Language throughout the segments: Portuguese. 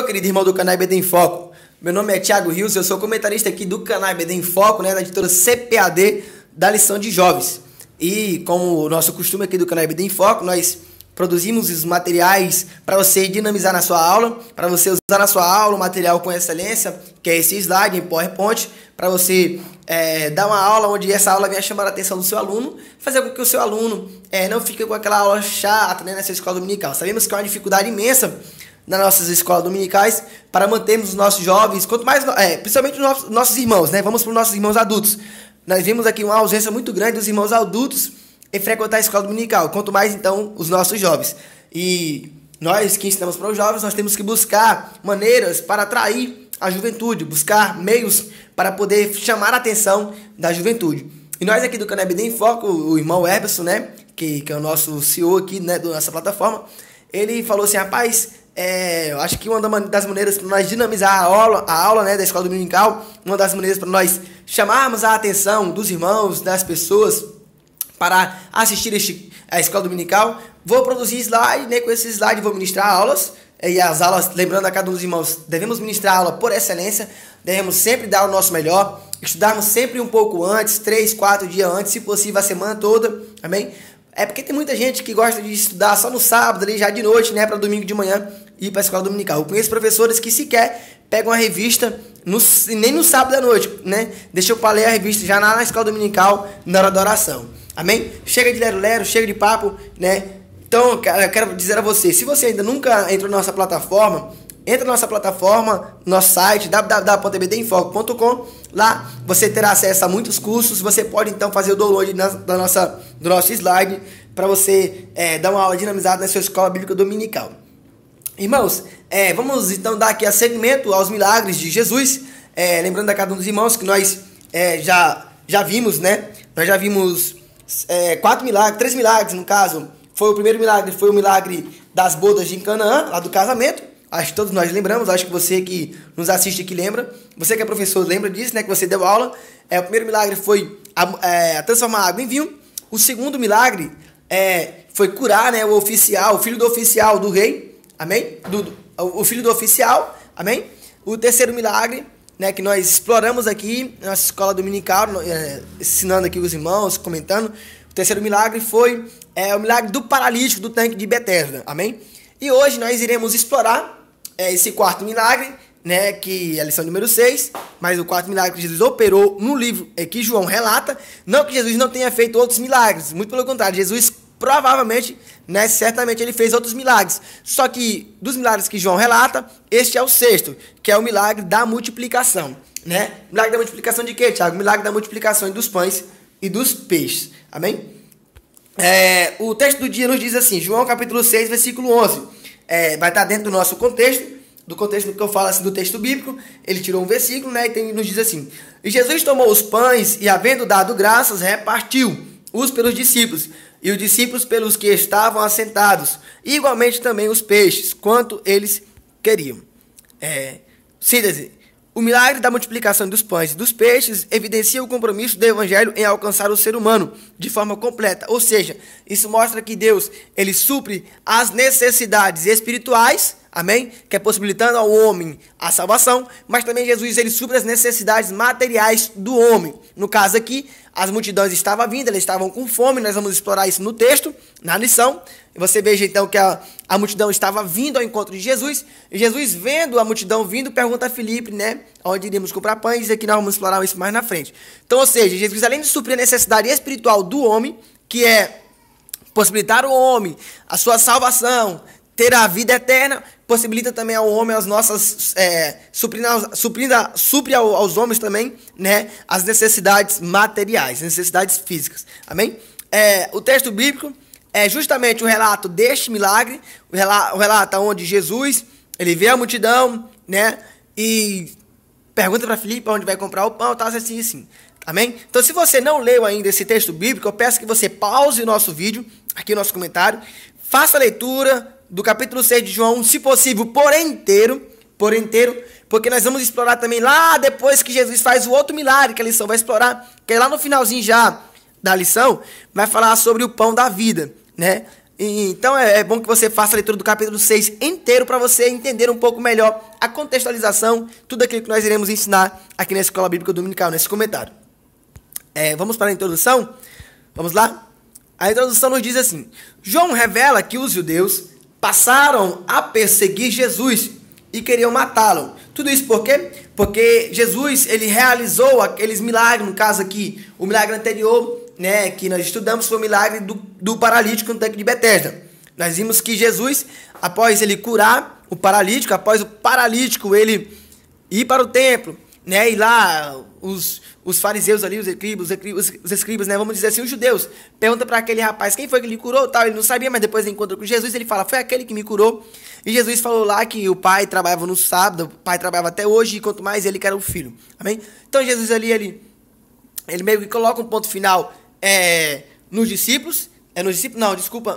querido irmão do canal IBD em Foco. Meu nome é Thiago Rios, eu sou comentarista aqui do canal IBD em Foco, né, da editora CPAD, da lição de jovens. E como o nosso costume aqui do canal IBD em Foco, nós produzimos os materiais para você dinamizar na sua aula, para você usar na sua aula o material com excelência, que é esse slide em PowerPoint, para você dar uma aula onde essa aula venha chamar a atenção do seu aluno, fazer com que o seu aluno não fique com aquela aula chata, né, nessa escola dominical. Sabemos que é uma dificuldade imensa nas nossas escolas dominicais para mantermos os nossos jovens, quanto mais, principalmente os nossos irmãos, né? Vamos para os nossos irmãos adultos. Nós vimos aqui uma ausência muito grande dos irmãos adultos em frequentar a escola dominical, quanto mais então os nossos jovens. E nós que ensinamos para os jovens, nós temos que buscar maneiras para atrair a juventude, buscar meios para poder chamar a atenção da juventude. E nós aqui do canal IBD em Foco, o irmão Everson, né, que é o nosso CEO aqui, né, da nossa plataforma, ele falou assim: rapaz, eu acho que uma das maneiras para nós dinamizar a aula, né, da escola dominical, uma das maneiras para nós chamarmos a atenção dos irmãos, das pessoas, para assistir a escola dominical, vou produzir slide, né, com esse slide vou ministrar aulas, e as aulas, lembrando a cada um dos irmãos, devemos ministrar aula por excelência, devemos sempre dar o nosso melhor, estudarmos sempre um pouco antes, 3, 4 dias antes, se possível a semana toda, amém? É porque tem muita gente que gosta de estudar só no sábado, ali já de noite, né, para domingo de manhã ir para a escola dominical. Eu conheço professores que sequer pegam a revista nem no sábado à noite, né? Deixa eu para ler a revista já na escola dominical, na hora da oração. Amém? Chega de lero-lero, chega de papo, né? Então, eu quero dizer a você, se você ainda nunca entrou na nossa plataforma, entra na nossa plataforma, nosso site, www.ibdinfoco.com. Lá você terá acesso a muitos cursos. Você pode então fazer o download do nosso slide para você dar uma aula dinamizada na sua escola bíblica dominical. Irmãos, vamos então dar aqui a segmento aos milagres de Jesus. Lembrando a cada um dos irmãos que nós já vimos, né? Nós já vimos 4 milagres, 3 milagres no caso. O primeiro milagre foi o milagre das bodas de Canaã, lá do casamento. Acho que todos nós lembramos, acho que você que nos assiste aqui lembra. Você que é professor lembra disso, né? Que você deu aula. O primeiro milagre foi transformar água em vinho. O segundo milagre foi curar, né, o filho do oficial do rei. Amém? O filho do oficial. Amém? O terceiro milagre, né, que nós exploramos aqui na nossa escola dominical, ensinando aqui os irmãos, comentando. O terceiro milagre foi o milagre do paralítico do tanque de Betesda. Amém? E hoje nós iremos explorar esse quarto milagre, né, que é a lição número 6, mas o quarto milagre que Jesus operou no livro que João relata. Não que Jesus não tenha feito outros milagres, muito pelo contrário, Jesus provavelmente, né, certamente ele fez outros milagres. Só que dos milagres que João relata, este é o sexto, que é o milagre da multiplicação, né? Milagre da multiplicação de quê, Thiago? Milagre da multiplicação dos pães e dos peixes. Amém? O texto do dia nos diz assim, João capítulo 6, versículo 11. Vai estar dentro do nosso contexto, do contexto que eu falo assim do texto bíblico. Ele tirou um versículo, né, e nos diz assim: e Jesus tomou os pães e, havendo dado graças, repartiu-os pelos discípulos, e os discípulos pelos que estavam assentados, e igualmente também os peixes, quanto eles queriam. Síntese. O milagre da multiplicação dos pães e dos peixes evidencia o compromisso do evangelho em alcançar o ser humano de forma completa. Ou seja, isso mostra que Deus, ele supre as necessidades espirituais, amém? Que é possibilitando ao homem a salvação, mas também Jesus, ele supre as necessidades materiais do homem. No caso aqui, as multidões estavam vindo, eles estavam com fome, nós vamos explorar isso no texto, na lição. Você veja então que a multidão estava vindo ao encontro de Jesus, e Jesus, vendo a multidão vindo, pergunta a Filipe, né, onde iríamos comprar pães, e aqui nós vamos explorar isso mais na frente. Então, ou seja, Jesus, além de suprir a necessidade espiritual do homem, que é possibilitar ao homem a sua salvação, ter a vida eterna, possibilita também ao homem as nossas, supre aos homens também, né, as necessidades materiais, necessidades físicas. Amém? O texto bíblico é justamente o relato deste milagre, o relato onde Jesus, ele vê a multidão, né, e pergunta para Filipe onde vai comprar o pão, tal, assim. Amém? Então, se você não leu ainda esse texto bíblico, eu peço que você pause o nosso vídeo, aqui o nosso comentário, faça a leitura do capítulo 6 de João, se possível, por inteiro, porque nós vamos explorar também lá depois que Jesus faz o outro milagre que a lição vai explorar, que é lá no finalzinho já da lição, vai falar sobre o pão da vida, né? Então é bom que você faça a leitura do capítulo 6 inteiro para você entender um pouco melhor a contextualização, tudo aquilo que nós iremos ensinar aqui na Escola Bíblica Dominical, nesse comentário. Vamos para a introdução? Vamos lá? A introdução nos diz assim: João revela que os judeus passaram a perseguir Jesus e queriam matá-lo. Tudo isso por quê? Porque Jesus, ele realizou aqueles milagres, no caso aqui, o milagre anterior, né, que nós estudamos, foi o milagre do paralítico no tanque de Betesda. Nós vimos que Jesus, após ele curar o paralítico, após o paralítico ele ir para o templo, né, e lá os fariseus ali, os escribas, né, vamos dizer assim, os judeus, perguntam para aquele rapaz quem foi que lhe curou, tal, ele não sabia, mas depois ele encontra com Jesus, ele fala, foi aquele que me curou. E Jesus falou lá que o pai trabalhava no sábado, o pai trabalhava até hoje, e quanto mais ele que era o filho. Amém? Então Jesus ali, ele meio que coloca um ponto final nos discípulos,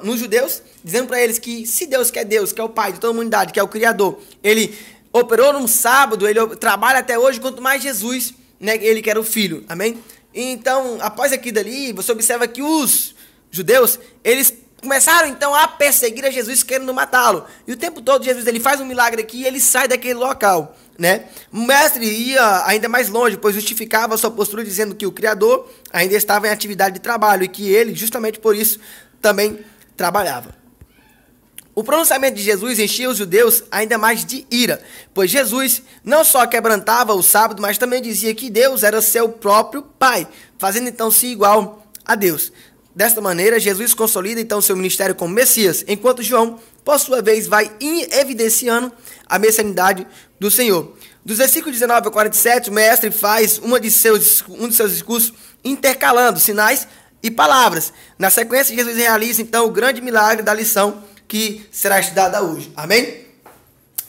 nos judeus, dizendo para eles que se Deus, que é o pai de toda a humanidade, que é o Criador, ele operou num sábado, ele trabalha até hoje, quanto mais Jesus, né, ele que era o filho. Amém? Então, após aqui dali, você observa que os judeus, eles começaram então a perseguir a Jesus, querendo matá-lo. E o tempo todo Jesus ele faz um milagre aqui e ele sai daquele local, né? O mestre ia ainda mais longe, pois justificava a sua postura dizendo que o Criador ainda estava em atividade de trabalho e que ele, justamente por isso, também trabalhava. O pronunciamento de Jesus enchia os judeus ainda mais de ira, pois Jesus não só quebrantava o sábado, mas também dizia que Deus era seu próprio Pai, fazendo então-se igual a Deus. Desta maneira, Jesus consolida então seu ministério como Messias, enquanto João, por sua vez, vai evidenciando a messianidade do Senhor. Dos versículos 19 a 47, o mestre faz um de seus discursos intercalando sinais e palavras. Na sequência, Jesus realiza então o grande milagre da lição que será estudada hoje. Amém?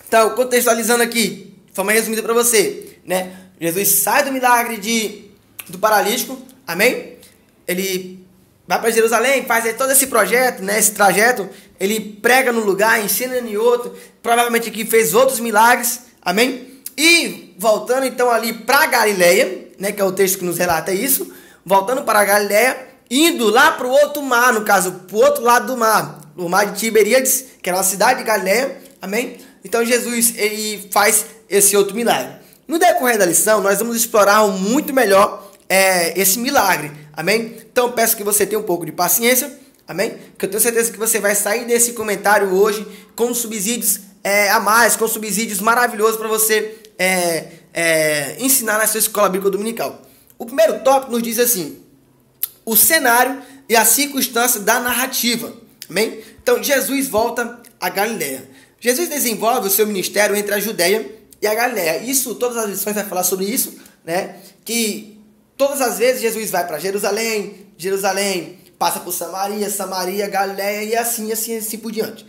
Então, contextualizando aqui, de forma resumida para você, né? Jesus sai do milagre do paralítico, amém? Ele vai para Jerusalém, faz todo esse projeto, né, esse trajeto, ele prega num lugar, ensina em outro, provavelmente aqui fez outros milagres, amém? E voltando então ali para Galileia, né, que é o texto que nos relata isso, voltando para Galileia, indo lá para o outro mar, no caso, para o outro lado do mar, o mar de Tiberíades, que era a cidade de Galileia, amém? Então Jesus, ele faz esse outro milagre. No decorrer da lição, nós vamos explorar muito melhor esse milagre, amém? Então peço que você tenha um pouco de paciência, amém? Que eu tenho certeza que você vai sair desse comentário hoje com subsídios a mais, com subsídios maravilhosos para você ensinar na sua escola bíblica dominical. O primeiro tópico nos diz assim: o cenário e a circunstância da narrativa, amém? Então Jesus volta a Galileia. Jesus desenvolve o seu ministério entre a Judeia e a Galileia. Isso, todas as lições vai falar sobre isso, né? Que todas as vezes Jesus vai para Jerusalém, passa por Samaria, Galileia e assim por diante.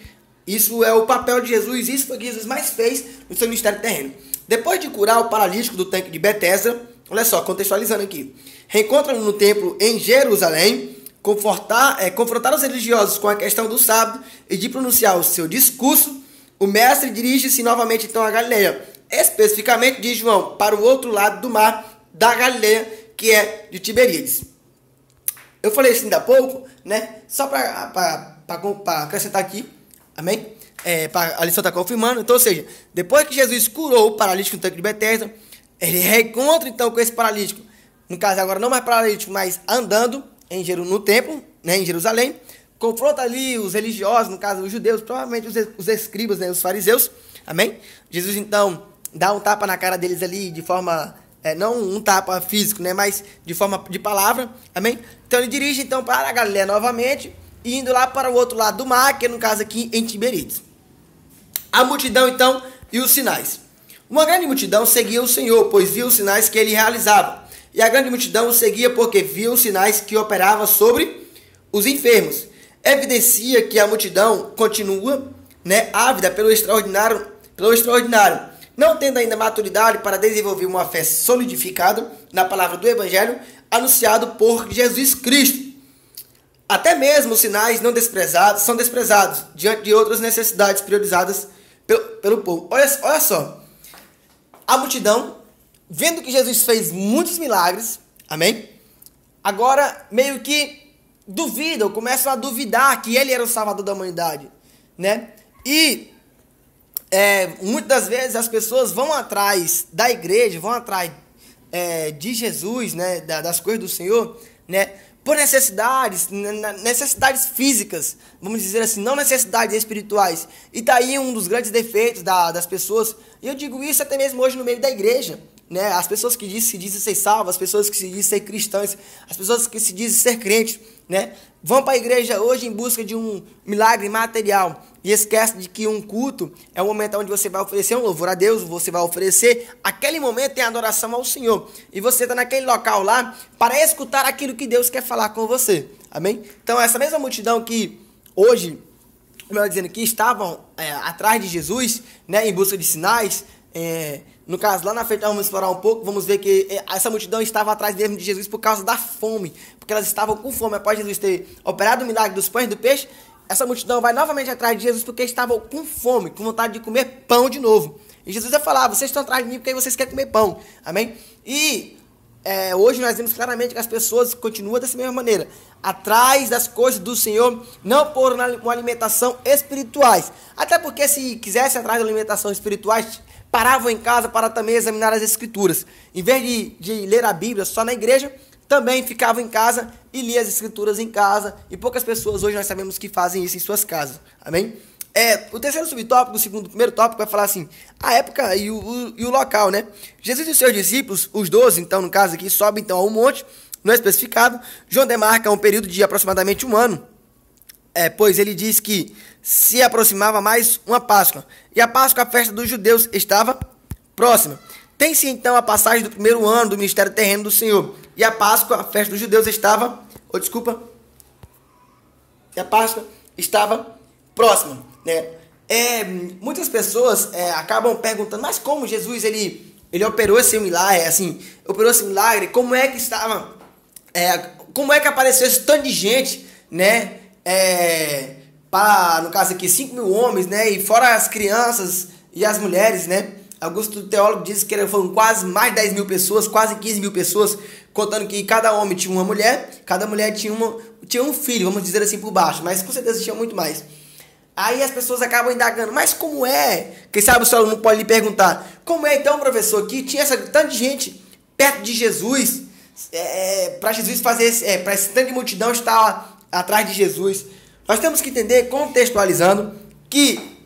Isso é o papel de Jesus, isso foi o que Jesus mais fez no seu ministério terreno. Depois de curar o paralítico do tanque de Betesda, olha só, contextualizando aqui, reencontra-no no templo em Jerusalém, confrontar os religiosos com a questão do sábado e de pronunciar o seu discurso, o mestre dirige-se novamente então a Galileia, especificamente de João, para o outro lado do mar da Galileia, que é de Tiberíades. Eu falei isso ainda há pouco, né? Só para acrescentar aqui, amém? A lição está confirmando. Então, ou seja, depois que Jesus curou o paralítico no tanque de Betesda, ele reencontra então com esse paralítico, no caso agora não mais paralítico, mas andando no templo, né, em Jerusalém, confronta ali os religiosos, no caso os judeus, provavelmente os escribas, né, os fariseus, amém? Jesus então dá um tapa na cara deles ali de forma, não um tapa físico, né, mas de forma de palavra, amém? Então ele dirige então para a Galileia novamente, indo lá para o outro lado do mar, que é no caso aqui em Tiberíades. A multidão então e os sinais. Uma grande multidão seguia o Senhor, pois via os sinais que ele realizava. E a grande multidão o seguia porque via os sinais que operava sobre os enfermos. Evidencia que a multidão continua, né, ávida pelo extraordinário, não tendo ainda maturidade para desenvolver uma fé solidificada na palavra do Evangelho anunciado por Jesus Cristo. Até mesmo os sinais são desprezados diante de outras necessidades priorizadas pelo povo. Olha só, a multidão, vendo que Jesus fez muitos milagres, amém? Agora meio que duvidam, começam a duvidar que ele era o Salvador da humanidade, né? E muitas das vezes as pessoas vão atrás da igreja, vão atrás de Jesus, né? Das coisas do Senhor, né? Por necessidades físicas, vamos dizer assim, não necessidades espirituais. E daí um dos grandes defeitos das pessoas, e eu digo isso até mesmo hoje no meio da igreja, né? As pessoas que se dizem ser salvas, as pessoas que se dizem ser cristãs, as pessoas que se dizem ser crentes, né? Vão para a igreja hoje em busca de um milagre material e esquece de que um culto é um momento onde você vai oferecer um louvor a Deus, você vai oferecer aquele momento em adoração ao Senhor. E você está naquele local lá para escutar aquilo que Deus quer falar com você. Amém? Então essa mesma multidão que hoje, como eu dizendo, que estavam atrás de Jesus, né, em busca de sinais, no caso, lá na frente, vamos explorar um pouco, vamos ver que essa multidão estava atrás mesmo de Jesus por causa da fome, porque elas estavam com fome. Após Jesus ter operado o milagre dos pães e do peixe, essa multidão vai novamente atrás de Jesus porque estavam com fome, com vontade de comer pão de novo. E Jesus vai falar: vocês estão atrás de mim porque vocês querem comer pão. Amém? E hoje nós vemos claramente que as pessoas continuam dessa mesma maneira, atrás das coisas do Senhor, não por uma alimentação espirituais. Até porque se quisesse atrás da alimentação espirituais, paravam em casa para também examinar as Escrituras. Em vez de ler a Bíblia só na igreja, também ficavam em casa e liam as Escrituras em casa. E poucas pessoas hoje nós sabemos que fazem isso em suas casas. Amém? O terceiro subtópico, o primeiro tópico vai falar assim, a época e o local, né? Jesus e seus discípulos, os 12, então, no caso aqui, sobem então a um monte, não é especificado. João demarca um período de aproximadamente um ano, pois ele diz que se aproximava mais uma Páscoa. E a Páscoa, a festa dos judeus, estava próxima. Tem-se então a passagem do primeiro ano do ministério terreno do Senhor. E a Páscoa, a festa dos judeus, estava... E a Páscoa estava próxima, né? Muitas pessoas acabam perguntando, mas como Jesus ele operou esse milagre, como é que estava... como é que apareceu esse tanto de gente, né? Para, no caso aqui, 5.000 homens, né? E fora as crianças e as mulheres, né? Alguns teólogos dizem que foram quase mais de 10.000 pessoas, quase 15.000 pessoas, contando que cada homem tinha uma mulher, cada mulher tinha um filho, vamos dizer assim, por baixo, mas com certeza tinha muito mais. Aí as pessoas acabam indagando, mas como é? Quem sabe o seu aluno pode lhe perguntar, como é então, professor, que tinha essa tanta de gente perto de Jesus, para Jesus fazer para esse tanto de multidão estar atrás de Jesus? Nós temos que entender, contextualizando, que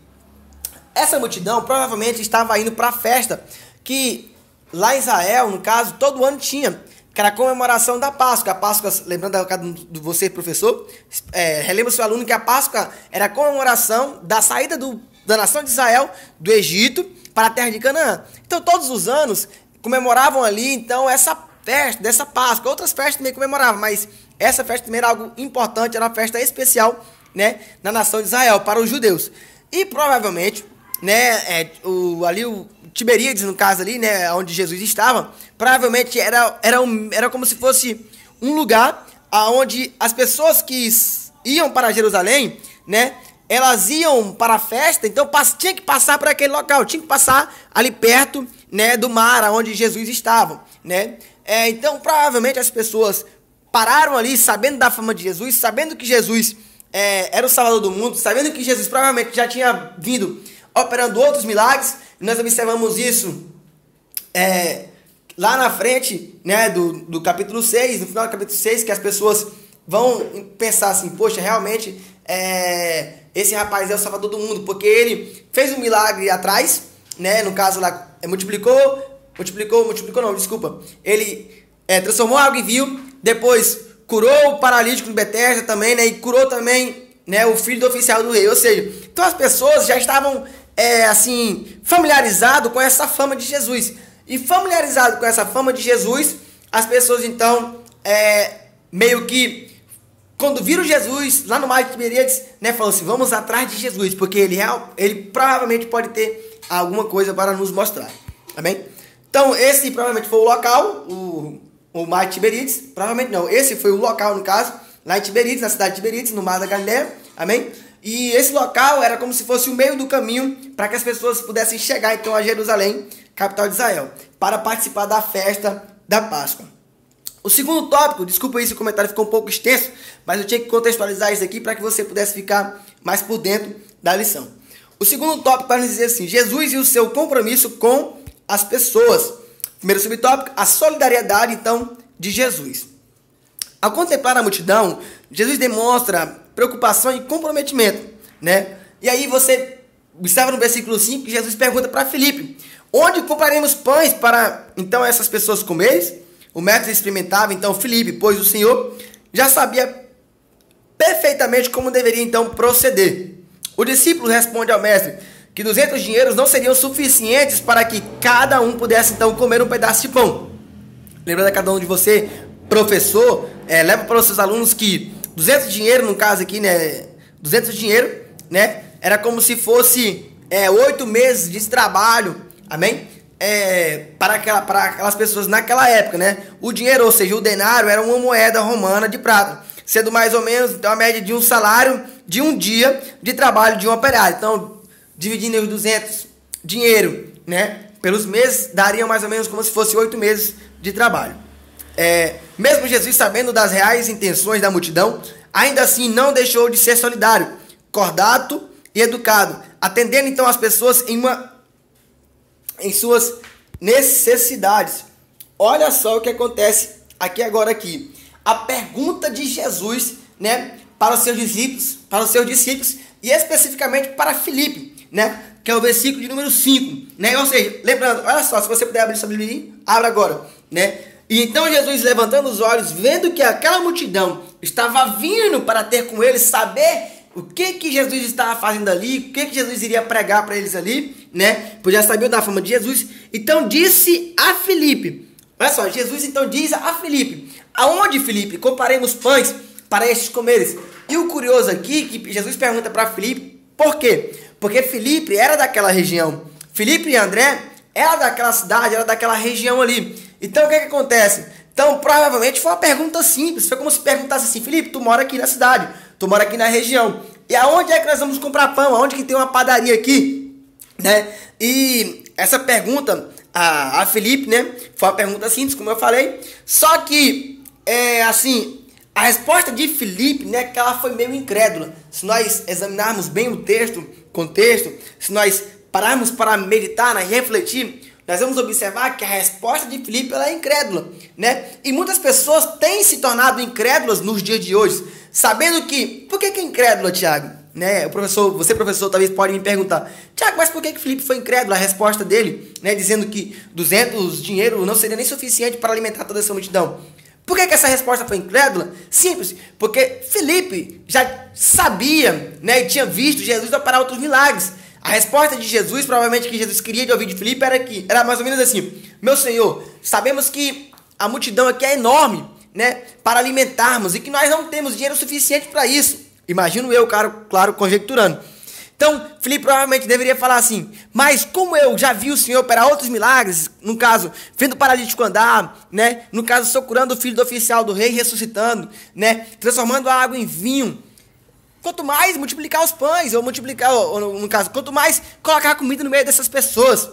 essa multidão provavelmente estava indo para a festa que lá em Israel, no caso, todo ano tinha, que era a comemoração da Páscoa. A Páscoa, lembrando de você, professor, relembra o seu aluno que a Páscoa era a comemoração da saída da nação de Israel do Egito para a terra de Canaã. Então, todos os anos comemoravam ali, então, essa festa dessa Páscoa. Outras festas também comemoravam, mas essa festa também era algo importante, era uma festa especial, né, na nação de Israel, para os judeus. E provavelmente, né, o Tiberíades, no caso ali, né, onde Jesus estava, provavelmente era como se fosse um lugar onde as pessoas que iam para Jerusalém, né, elas iam para a festa, então tinha que passar por aquele local, tinha que passar ali perto, né, do mar, onde Jesus estava, né. Então, provavelmente as pessoas pararam ali, sabendo da fama de Jesus, sabendo que Jesus era o Salvador do mundo, sabendo que Jesus provavelmente já tinha vindo operando outros milagres. Nós observamos isso lá na frente, né, do capítulo 6, no final do capítulo 6, que as pessoas vão pensar assim, poxa, realmente esse rapaz é o Salvador do mundo, porque ele fez um milagre atrás, né, no caso lá, ele transformou água em vinho, depois curou o paralítico de Betesda também, né, e curou também, né, o filho do oficial do rei. Ou seja, então as pessoas já estavam familiarizado com essa fama de Jesus. E familiarizado com essa fama de Jesus, as pessoas então meio que quando viram Jesus lá no mar de Tiberíades, né, falam assim, vamos atrás de Jesus, porque ele provavelmente pode ter alguma coisa para nos mostrar. Amém? Então esse provavelmente foi o local, o mar de Tiberíades, provavelmente não, esse foi o local no caso, lá em Tiberíades, na cidade de Tiberíades, no mar da Galileia. Amém? E esse local era como se fosse o meio do caminho para que as pessoas pudessem chegar então a Jerusalém, capital de Israel, para participar da festa da Páscoa. O segundo tópico, desculpa aí se o comentário ficou um pouco extenso, mas eu tinha que contextualizar isso aqui para que você pudesse ficar mais por dentro da lição. O segundo tópico para nos dizer assim, Jesus e o seu compromisso com as pessoas. Primeiro subtópico, a solidariedade, então, de Jesus. Ao contemplar a multidão, Jesus demonstra preocupação e comprometimento, né? E aí você observa no versículo 5 que Jesus pergunta para Filipe, onde compraremos pães para, então, essas pessoas comerem? O mestre experimentava, então, Filipe, pois o Senhor já sabia perfeitamente como deveria, então, proceder. O discípulo responde ao mestre que 200 dinheiros não seriam suficientes para que cada um pudesse, então, comer um pedaço de pão. Lembrando a cada um de você, professor, leva para os seus alunos que 200 dinheiro, no caso aqui, né, 200 dinheiro, né, era como se fosse 8 meses de trabalho, amém? Para aquelas pessoas naquela época, né? O dinheiro, ou seja, o denário, era uma moeda romana de prata, sendo mais ou menos então, a média de um salário de um dia de trabalho de um operário. Então, dividindo os 200 dinheiro, né, pelos meses, daria mais ou menos como se fosse 8 meses de trabalho. Mesmo Jesus sabendo das reais intenções da multidão, ainda assim não deixou de ser solidário, cordato e educado, atendendo então as pessoas em suas necessidades. Olha só o que acontece aqui. A pergunta de Jesus, né, para os seus discípulos e especificamente para Filipe, né, que é o versículo de número 5, né? Ou seja, lembrando, olha só, se você puder abrir sua Bíblia, abra agora, né? E então Jesus, levantando os olhos, vendo que aquela multidão estava vindo para ter com eles, saber o que Jesus estava fazendo ali, o que Jesus iria pregar para eles ali, né? Pois já sabiam da fama de Jesus. Então disse a Filipe, olha só, Jesus então diz a Filipe, aonde, Filipe, compraremos pães para estes comeres? E o curioso aqui, que Jesus pergunta para Filipe, por quê? Porque Filipe era daquela região. Filipe e André era daquela cidade, era daquela região ali. Então o que acontece? Então provavelmente foi uma pergunta simples, foi como se perguntasse assim, Filipe, tu mora aqui na cidade, tu mora aqui na região, e aonde é que nós vamos comprar pão? Aonde que tem uma padaria aqui? Né? E essa pergunta a Filipe, né, foi uma pergunta simples, como eu falei, só que, assim, a resposta de Filipe, né, que ela foi meio incrédula. Se nós examinarmos bem o contexto, se nós pararmos para meditar, né, refletir, nós vamos observar que a resposta de Filipe ela é incrédula, né? E muitas pessoas têm se tornado incrédulas nos dias de hoje, sabendo que... Por que é incrédula, Tiago? Né? Você, professor, talvez pode me perguntar, Tiago, mas por que Filipe foi incrédulo? A resposta dele, né, dizendo que 200 dinheiro não seria nem suficiente para alimentar toda essa multidão. Por que essa resposta foi incrédula? Simples, porque Filipe já sabia, né, e tinha visto Jesus operar outros milagres. A resposta de Jesus, provavelmente que Jesus queria de ouvir de Filipe, era mais ou menos assim, meu Senhor, sabemos que a multidão aqui é enorme, né, para alimentarmos e que nós não temos dinheiro suficiente para isso. Imagino eu, claro, conjecturando. Então, Filipe provavelmente deveria falar assim, mas como eu já vi o Senhor operar outros milagres, no caso, vendo o paralítico andar, né, no caso, socorrendo o filho do oficial do rei, ressuscitando, né, transformando a água em vinho, quanto mais multiplicar os pães, ou no caso, quanto mais colocar comida no meio dessas pessoas,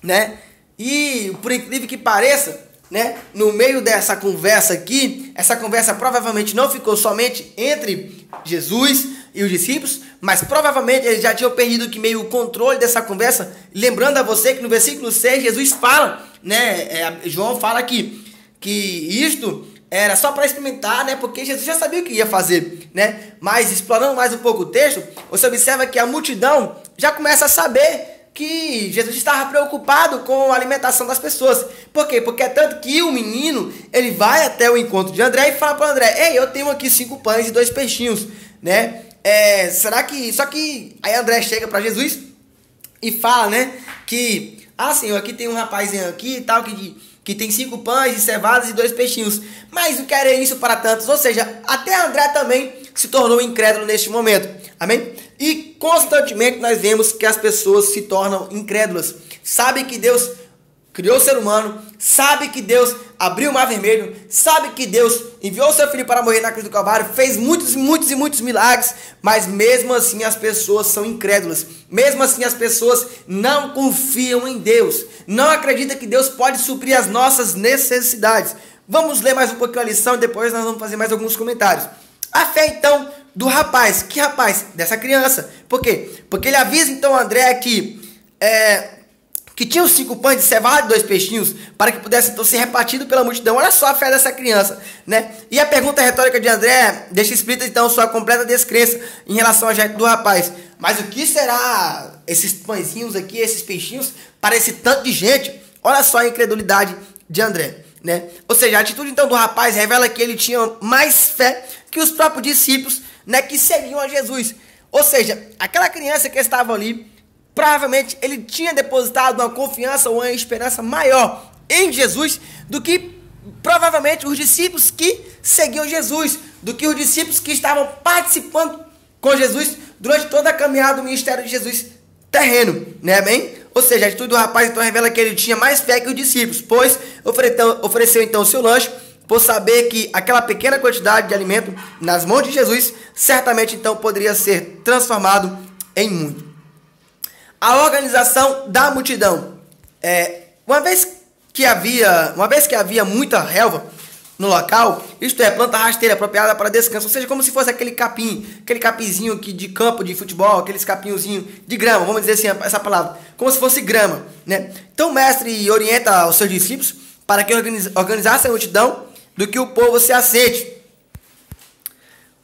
né, e por incrível que pareça, né, no meio dessa conversa aqui, essa conversa provavelmente não ficou somente entre Jesus e os discípulos, mas provavelmente eles já tinham perdido que meio o controle dessa conversa, lembrando a você que no versículo 6 Jesus fala, né, João fala que isto era só para experimentar, né, porque Jesus já sabia o que ia fazer, né, mas explorando mais um pouco o texto, você observa que a multidão já começa a saber que Jesus estava preocupado com a alimentação das pessoas. Por quê? Porque é tanto que o menino, ele vai até o encontro de André e fala para André, ei, eu tenho aqui 5 pães e 2 peixinhos, né? Será que... Só que aí André chega para Jesus e fala, né, que, Senhor, aqui tem um rapazinho aqui e tal, que tem 5 pães e cevadas e 2 peixinhos. Mas o que era isso para tantos? Ou seja, até André também se tornou incrédulo neste momento. Amém? E constantemente nós vemos que as pessoas se tornam incrédulas. Sabe que Deus criou o ser humano, sabe que Deus abriu o mar vermelho, sabe que Deus enviou o seu filho para morrer na cruz do Calvário, fez muitos milagres, mas mesmo assim as pessoas são incrédulas. Mesmo assim as pessoas não confiam em Deus, não acreditam que Deus pode suprir as nossas necessidades. Vamos ler mais um pouquinho a lição e depois nós vamos fazer mais alguns comentários. A fé, então, do rapaz. Que rapaz? Dessa criança. Por quê? Porque ele avisa, então, André que tinha os 5 pães de cevada e 2 peixinhos para que pudesse, então, ser repartido pela multidão. Olha só a fé dessa criança, né? E a pergunta retórica de André deixa explícita, então, sua completa descrença em relação ao gesto do rapaz. Mas o que será esses pãezinhos aqui, esses peixinhos, para esse tanto de gente? Olha só a incredulidade de André, né? Ou seja, a atitude, então, do rapaz revela que ele tinha mais fé que os próprios discípulos, né, que seguiam a Jesus. Ou seja, aquela criança que estava ali, provavelmente ele tinha depositado uma confiança ou uma esperança maior em Jesus do que provavelmente os discípulos que seguiam Jesus, do que os discípulos que estavam participando com Jesus durante toda a caminhada do ministério de Jesus terreno, né, bem? Ou seja, a atitude do rapaz então revela que ele tinha mais fé que os discípulos, pois ofereceu então o seu lanche por saber que aquela pequena quantidade de alimento nas mãos de Jesus certamente então poderia ser transformado em muito. A organização da multidão. Uma vez que havia muita relva no local, isto é, planta rasteira apropriada para descanso, ou seja, como se fosse aquele capinzinho aqui de campo de futebol, aqueles capinhozinho de grama, vamos dizer assim, essa palavra, como se fosse grama, né? Então o mestre orienta os seus discípulos para que organizassem a multidão do que o povo se assente.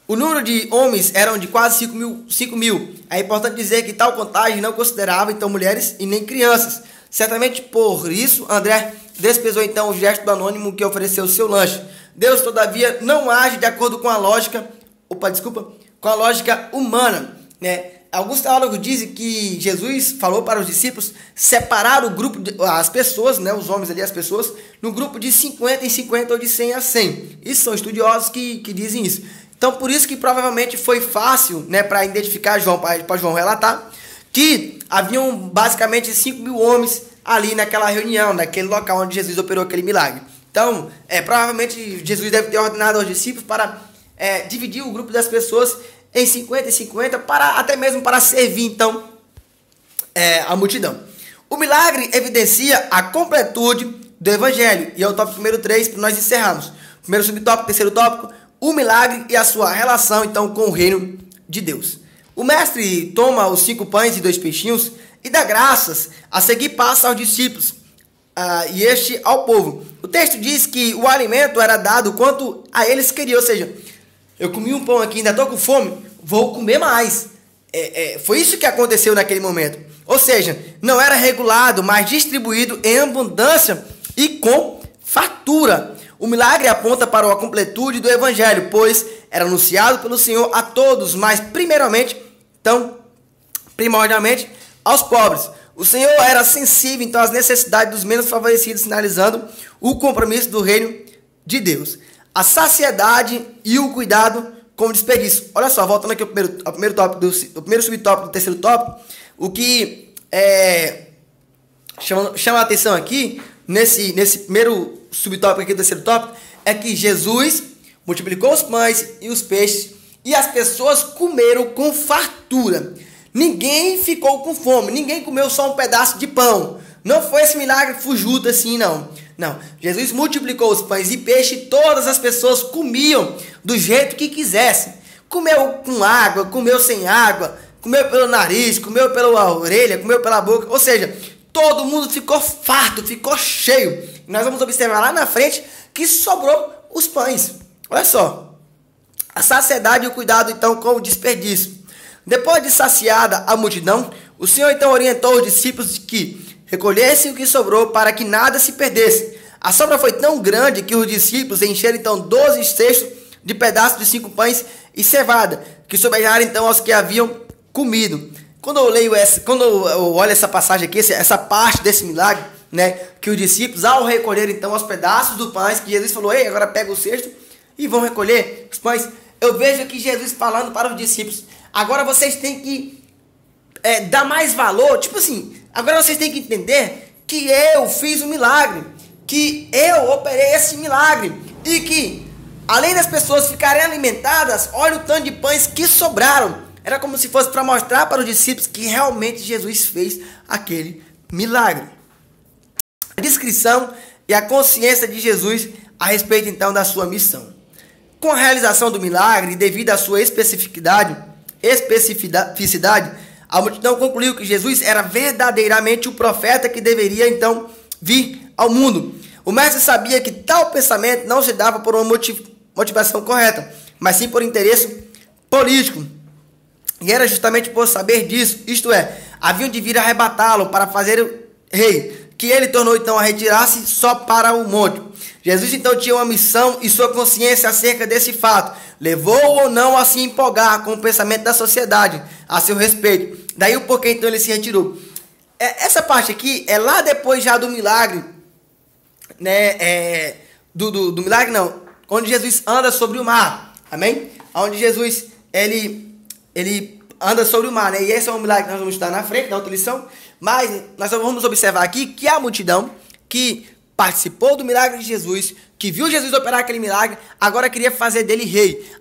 O número de homens eram de quase 5 mil. É importante dizer que tal contagem não considerava então mulheres e nem crianças. Certamente por isso, André desprezou então o gesto do anônimo que ofereceu o seu lanche. Deus, todavia, não age de acordo com a lógica, com a lógica humana, né? Alguns teólogos dizem que Jesus falou para os discípulos separar o grupo, as pessoas, né, os homens ali, as pessoas, no grupo de 50 em 50 ou de 100 a 100. Isso são estudiosos que dizem isso. Então, por isso que provavelmente foi fácil, né, para identificar João, para João relatar, que haviam basicamente 5 mil homens ali naquela reunião, naquele local onde Jesus operou aquele milagre. Então, provavelmente Jesus deve ter ordenado aos discípulos para dividir o grupo das pessoas em 50 e 50, até mesmo para servir, então, a multidão. O milagre evidencia a completude do evangelho, e é o tópico número 3 para nós encerrarmos. Primeiro subtópico, terceiro tópico, o milagre e a sua relação, então, com o reino de Deus. O mestre toma os 5 pães e 2 peixinhos e dá graças, a seguir passa aos discípulos e este ao povo. O texto diz que o alimento era dado quanto a eles queriam, ou seja, eu comi um pão aqui, ainda estou com fome, vou comer mais. Foi isso que aconteceu naquele momento. Ou seja, não era regulado, mas distribuído em abundância e com fartura. O milagre aponta para a completude do evangelho, pois era anunciado pelo Senhor a todos, mas primordialmente aos pobres. O Senhor era sensível então às necessidades dos menos favorecidos, sinalizando o compromisso do reino de Deus. A saciedade e o cuidado com o desperdício. Olha só, voltando aqui ao primeiro tópico, o primeiro subtópico do terceiro tópico, o que chama a atenção aqui, nesse primeiro subtópico aqui do terceiro tópico, é que Jesus multiplicou os pães e os peixes e as pessoas comeram com fartura. Ninguém ficou com fome, ninguém comeu só um pedaço de pão. Não foi esse milagre fujudo assim, não. Não, Jesus multiplicou os pães e peixe e todas as pessoas comiam do jeito que quisessem. Comeu com água, comeu sem água, comeu pelo nariz, comeu pela orelha, comeu pela boca. Ou seja, todo mundo ficou farto, ficou cheio. E nós vamos observar lá na frente que sobrou os pães. Olha só, a saciedade e o cuidado então com o desperdício. Depois de saciada a multidão, o Senhor então orientou os discípulos que recolhessem o que sobrou para que nada se perdesse. A sobra foi tão grande que os discípulos encheram então 12 cestos de pedaços de 5 pães e cevada, que sobraram então aos que haviam comido. Quando eu olho essa passagem aqui, essa parte desse milagre, né, que os discípulos, ao recolher então os pedaços do pães, que Jesus falou, ei, agora pega o cesto e vão recolher os pães, eu vejo aqui Jesus falando para os discípulos, agora vocês têm que dar mais valor, tipo assim, agora vocês têm que entender que eu fiz um milagre, que eu operei esse milagre, e que, além das pessoas ficarem alimentadas, olha o tanto de pães que sobraram. Era como se fosse para mostrar para os discípulos que realmente Jesus fez aquele milagre. A descrição e a consciência de Jesus a respeito então da sua missão. Com a realização do milagre, devido à sua especificidade, a multidão concluiu que Jesus era verdadeiramente o profeta que deveria então vir ao mundo. O mestre sabia que tal pensamento não se dava por uma motivação correta, mas sim por interesse político. E era justamente por saber disso, isto é, haviam de vir arrebatá-lo para fazer o rei, que ele tornou então a retirar-se só para o monte. Jesus então tinha uma missão e sua consciência acerca desse fato levou ou não a se empolgar com o pensamento da sociedade a seu respeito. Daí o porquê então ele se retirou. Essa parte aqui é lá depois já do milagre, né? Do milagre não, onde Jesus anda sobre o mar, amém? Onde Jesus ele anda sobre o mar, né? E esse é um milagre que nós vamos estudar na frente, na outra lição. Mas nós vamos observar aqui que a multidão que participou do milagre de Jesus, que viu Jesus operar aquele milagre, agora queria fazer dele rei.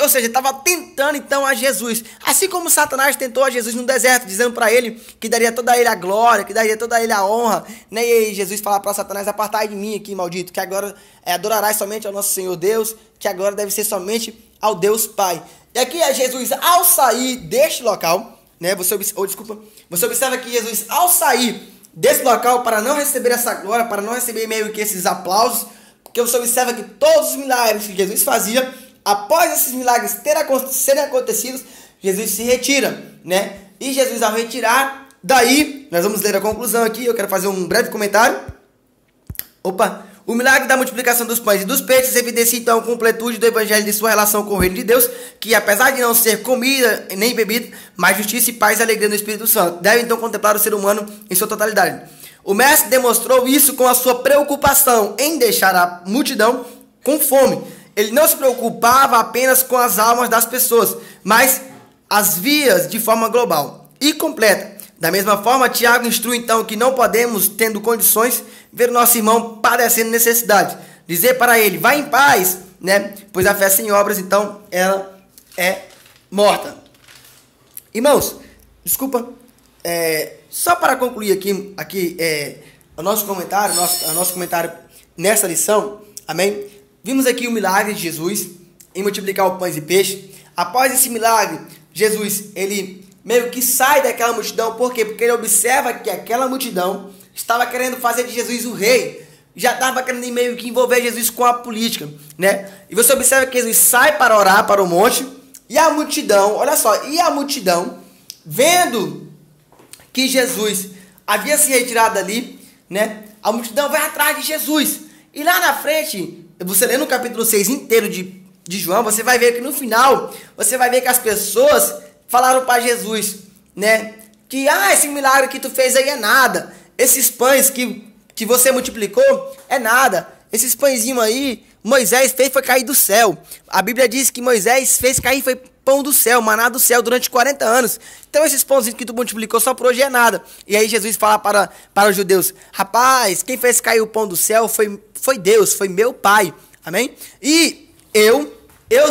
Ou seja, estava tentando então a Jesus. Assim como Satanás tentou a Jesus no deserto, dizendo para ele que daria toda a ele a glória, que daria toda a ele a honra. Né? E aí Jesus fala para Satanás: apartai de mim aqui, maldito, que agora adorarás somente ao nosso Senhor Deus, que agora deve ser somente ao Deus Pai. E aqui é Jesus, ao sair deste local, né? Você observa que Jesus, ao sair desse local, para não receber essa glória, para não receber meio que esses aplausos, porque você observa que todos os milagres que Jesus fazia, após esses milagres serem acontecidos, Jesus se retira, né? E Jesus, ao retirar, daí, nós vamos ler a conclusão aqui, eu quero fazer um breve comentário. O milagre da multiplicação dos pães e dos peixes evidencia então a completude do evangelho de sua relação com o reino de Deus, que apesar de não ser comida nem bebida, mas justiça e paz e alegria no Espírito Santo, deve então contemplar o ser humano em sua totalidade. O mestre demonstrou isso com a sua preocupação em deixar a multidão com fome. Ele não se preocupava apenas com as almas das pessoas, mas as vias de forma global e completa. Da mesma forma, Tiago instrui então que não podemos, tendo condições, ver o nosso irmão padecendo necessidade. Dizer para ele: vá em paz, né? Pois a fé sem obras, então, ela é morta. Irmãos, desculpa, só para concluir aqui o nosso comentário nessa lição, amém? Vimos aqui o milagre de Jesus em multiplicar o pães e peixe. Após esse milagre, Jesus, ele meio que sai daquela multidão. Por quê? Porque ele observa que aquela multidão estava querendo fazer de Jesus o rei. Já estava querendo meio que envolver Jesus com a política, né? E você observa que Jesus sai para orar para o monte. E a multidão, olha só, vendo que Jesus havia se retirado dali, né? A multidão vai atrás de Jesus. E lá na frente, você lê no capítulo 6 inteiro de João, você vai ver que no final, você vai ver que as pessoas falaram para Jesus, né? Que esse milagre que tu fez aí é nada. Esses pães que você multiplicou é nada. Esses pãezinhos aí, Moisés fez foi cair do céu. A Bíblia diz que Moisés fez cair foi pão do céu, maná do céu durante 40 anos. Então esses pãozinhos que tu multiplicou só por hoje é nada. E aí Jesus fala para os judeus: rapaz, quem fez cair o pão do céu foi Deus, foi meu Pai. Amém? E eu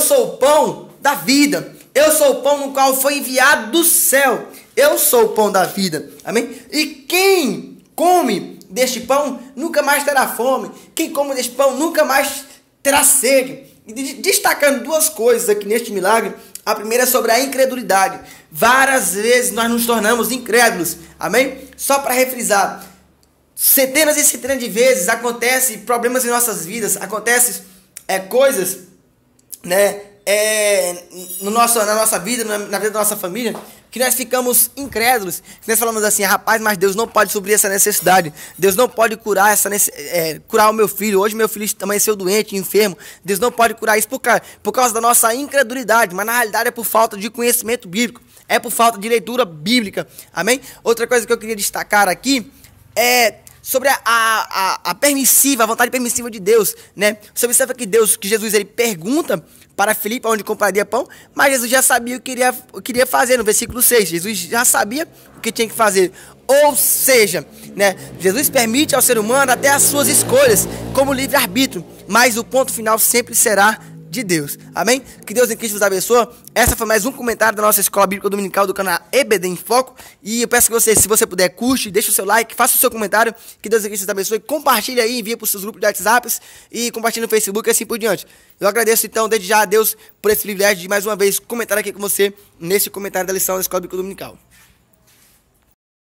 sou o pão da vida. Eu sou o pão no qual foi enviado do céu. Eu sou o pão da vida. Amém? E quem come deste pão nunca mais terá fome. Quem come deste pão nunca mais terá sede. E destacando duas coisas aqui neste milagre. A primeira é sobre a incredulidade. Várias vezes nós nos tornamos incrédulos. Amém? Só para refrisar. Centenas e centenas de vezes acontecem problemas em nossas vidas. Acontecem coisas, né? Na nossa vida, na vida da nossa família, que nós ficamos incrédulos. Nós falamos assim: rapaz, mas Deus não pode suprir essa necessidade. Deus não pode curar curar o meu filho. Hoje meu filho amanheceu doente, enfermo. Deus não pode curar isso por causa da nossa incredulidade. Mas na realidade é por falta de conhecimento bíblico. É por falta de leitura bíblica. Amém? Outra coisa que eu queria destacar aqui é sobre a vontade permissiva de Deus, né? Você observa que Jesus, ele pergunta para Filipe onde compraria pão, mas Jesus já sabia o que queria fazer. No versículo 6, Jesus já sabia o que tinha que fazer. Ou seja, né, Jesus permite ao ser humano até as suas escolhas, como livre-arbítrio, mas o ponto final sempre será de Deus. Amém? Que Deus em Cristo vos abençoe. Essa foi mais um comentário da nossa Escola Bíblica Dominical do canal EBD em Foco. E eu peço que você, se você puder, curte, deixe o seu like, faça o seu comentário. Que Deus em Cristo vos abençoe. Compartilhe aí, envie para os seus grupos de WhatsApp e compartilhe no Facebook e assim por diante. Eu agradeço então, desde já, a Deus por esse privilégio de mais uma vez comentar aqui com você nesse comentário da lição da Escola Bíblica Dominical.